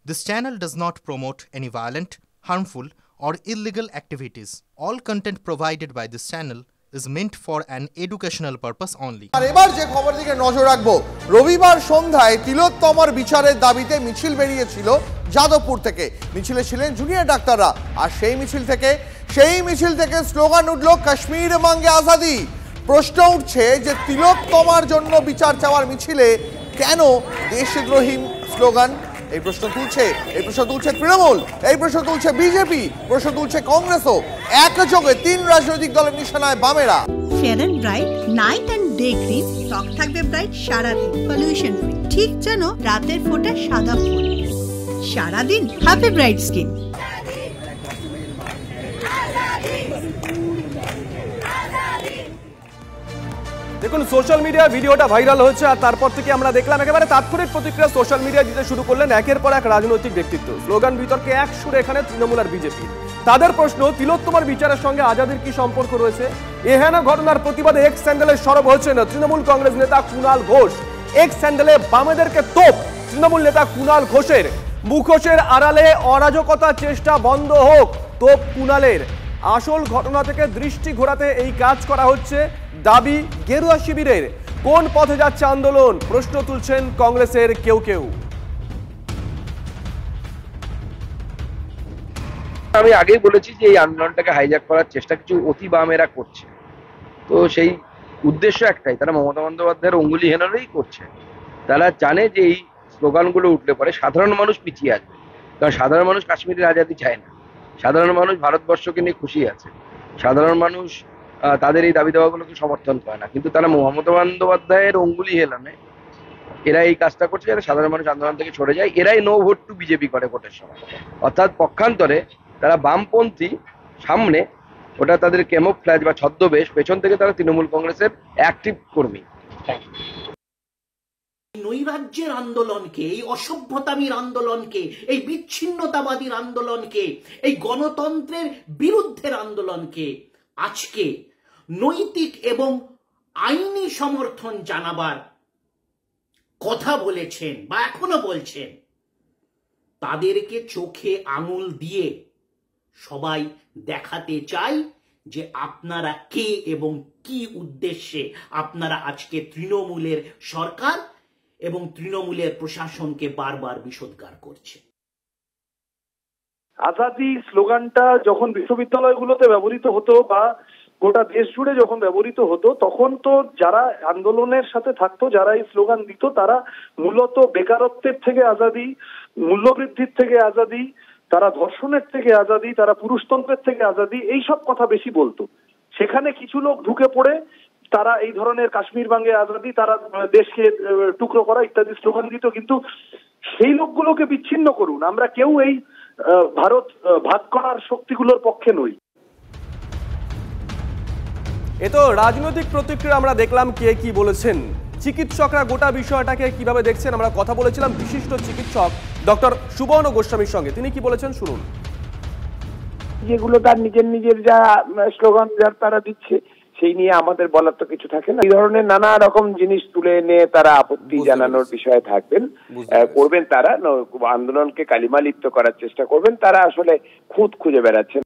This channel does not promote any violent, harmful, or illegal activities. All content provided by this channel is meant for an educational purpose only. আর এবার যে খবর দিকে নজর রাখবো, রবিবার সন্ধ্যায় তিলোত্তমার বিচারের দাবিতে মিছিল বেরিয়েছিল যাদবপুর থেকে। মিছিলে ছিলেন জুনিয়র ডাক্তাররা, আর সেই মিছিল থেকে স্লোগান উঠল কাশ্মীর মাঙ্গে আজাদি। প্রশ্ন উঠছে যে তিলোত্তমার জন্য বিচার চাওয়ার মিছিলে কেন দেশদ্রোহী স্লোগান? এই প্রশ্ন তুলছে তৃণমূল, এই প্রশ্ন তুলছে বিজেপি, প্রশ্ন তুলছে কংগ্রেসও। একযোগে তিন রাজনৈতিক দলের নিশানায় বামেরা। Fair and bright night and day cream, ত্বক থাকবে ব্রাইট সারাদিন, পলিউশন ফ্রি, ঠিক যেন রাতের ফোঁটা সাদা ফুল। সারাদিন হ্যাপি ব্রাইট স্কিন। দেখুন, সোশ্যাল মিডিয়া ভিডিওটা ভাইরাল হয়েছে, আর তারপর থেকে আমরা দেখলাম একেবারে তাৎক্ষণিক প্রতিক্রিয়া সোশ্যাল মিডিয়া দিতে শুরু করলেন একের পর এক রাজনৈতিক ব্যক্তিত্ব। স্লোগান বিতর্কে এক সুরে এখানে তৃণমূল আর বিজেপি। তাদের প্রশ্ন, তিলোত্তমার বিচারের সঙ্গে আজাদির কি সম্পর্ক রয়েছে? এহেন ঘটনার প্রতিবাদে এক্স স্যান্ডেলে সরব হয়েছেন তৃণমূল কংগ্রেস নেতা কুণাল ঘোষ। এক্স স্যান্ডেলে বামেদেরকে তোপ তৃণমূল নেতা কুণাল ঘোষের। মুখোশের আড়ালে অরাজকতার চেষ্টা বন্ধ হোক, তোপ কুণালের। আসল ঘটনা থেকে দৃষ্টি ঘোরাতে এই কাজ করা হচ্ছে, দাবি গেরুয়া শিবিরের। কোন পথে যাচ্ছে আন্দোলন, প্রশ্ন তুলছেন কংগ্রেসের কেউ। আমি আগেই বলেছি যে এই আন্দোলনটাকে হাইজ্যাক করার চেষ্টা কিছু অতি বামেরা করছে। তো সেই উদ্দেশ্য একটাই, তারা মমতা বন্দ্যোপাধ্যায়ের অঙ্গুলি হেনলেই করছে। তারা জানে যে এই স্লোগানগুলো উঠলে পরে সাধারণ মানুষ পিছিয়ে আসবে, কারণ সাধারণ মানুষ কাশ্মীরের আজাদি চায় না। সাধারণ মানুষ ভারতবর্ষকে নিয়ে খুশি আছে। সাধারণ মানুষ তাদের এই দাবি দাওয়াগুলোকে সমর্থন করে না, কিন্তু তারা মমতা বন্দ্যোপাধ্যায়ের অঙ্গুলি হেলানে এরা এই কাজটা করছে যাতে সাধারণ মানুষ আন্দোলন থেকে সরে যায়। এরাই নো ভোট টু বিজেপি করে ভোটের সময়, অর্থাৎ পক্ষান্তরে তারা বামপন্থী সামনে, ওটা তাদের ক্যামোফ্ল্যাজ বা ছদ্মবেশ, পেছন থেকে তারা তৃণমূল কংগ্রেসের অ্যাক্টিভ কর্মী। নৈরাজ্যের আন্দোলনকে, এই অসভ্যতামীর আন্দোলনকে, এই বিচ্ছিন্নতাবাদীর আন্দোলনকে, এই গণতন্ত্রের বিরুদ্ধের আন্দোলনকে আজকে নৈতিক এবং আইনি সমর্থন জানাবার কথা বলেছেন বা এখনো বলছেন, তাদেরকে চোখে আঙুল দিয়ে সবাই দেখাতে চাই যে আপনারা কে এবং কি উদ্দেশ্যে আপনারা আজকে তৃণমূলের সরকার এবং তৃণমূলের প্রশাসনকে বারবার বিষোদ্গার করছে। আজাদি স্লোগানটা যখন বিশ্ববিদ্যালয়গুলোতে ব্যবহৃত হতো বা গোটা দেশ জুড়ে যখন ব্যবহৃত হতো, তখন তো যারা আন্দোলনের সাথে থাকতো, যারা এই স্লোগান দিত, তারা মূলত বেকারত্বের থেকে আজাদি, মূল্যবৃদ্ধির থেকে আজাদি, তারা ধর্ষণের থেকে আজাদি, তারা পুরুষতন্ত্রের থেকে আজাদি, এইসব কথা বেশি বলতো। সেখানে কিছু লোক ঢুকে পড়ে তারা এই ধরনের কাশ্মীর বাঙ্গে আজাদি, তারা দেশকে টুকরো করা ইত্যাদি স্লোগান দিত। কিন্তু সেই লোকগুলোকে বিচ্ছিন্ন করুন, আমরা কেউ এই ভারত ভাগ করার শক্তিগুলোর পক্ষে নই। এ তো রাজনৈতিক প্রতিক্রিয়া আমরা দেখলাম কে কি বলেছেন। চিকিৎসকরা গোটা বিষয়টাকে কিভাবে দেখছেন আমরা কথা বলেছিলাম বিশিষ্ট চিকিৎসক ডক্টর সুবর্ণ গোস্বামীর সঙ্গে। তিনি কি বলেছেন শুনুন। যেগুলো তার নিজের যা স্লোগান যার তারা দিচ্ছে, সেই নিয়ে আমাদের বলার তো কিছু থাকে না। এই ধরনের নানা রকম জিনিস তুলে এনে তারা আপত্তি জানানোর বিষয়ে থাকবেন, করবেন। তারা আন্দোলনকে কালিমা লিপ্ত করার চেষ্টা করবেন। তারা আসলে খুঁত খুঁজে বেড়াচ্ছেন।